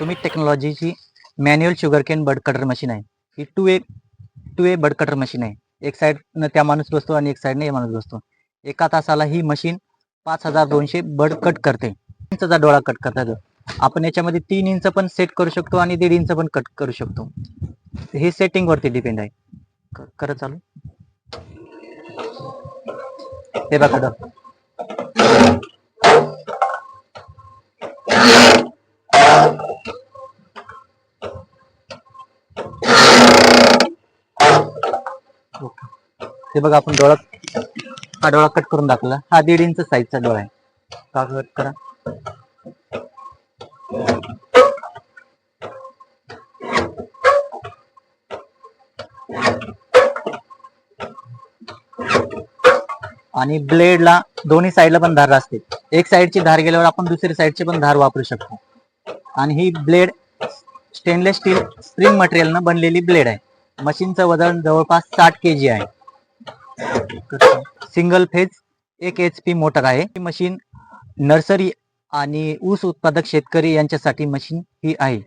सुमित टेक्नॉलॉजीची manual sugarcane bud cutter machine आहे. ही two A bud cutter machine आहे. एक साईडनं त्या माणूस बसतो आणि एक साईडने हे माणूस बसतो. एका तासाला ही मशीन 5200 बड कट करते. इंचचा डोळा कट करता येतो. आपण याच्यामध्ये 3 इंच पण सेट करू शकतो आणि 1.5 इंच पण कट करू शकतो. हे सेटिंग वरती डिपेंड आहे. खरं चालू हे बघा हे बघा आपण हा डोळा कट करून दाखवला. हा 1.5 इंच साईजचा डोळा आहे. का कट करा. आणि ब्लेडला दोन्ही साईडला पण धार असते. एक साईडची धार गेल्यावर आपण दुसरी साईडची पण धार वापरू शकतो. आणि ही ब्लेड स्टेनलेस स्टील स्प्रिंग मटेरियलनं बनलेली ब्लेड आहे. मशीनचं वजन जवळपास 60 kg आहे. सिंगल फेज 1 HP मोटर आहे. ही मशीन नर्सरी आणि ऊस उत्पादक शेतकरी यांच्यासाठी मशीन ही आहे.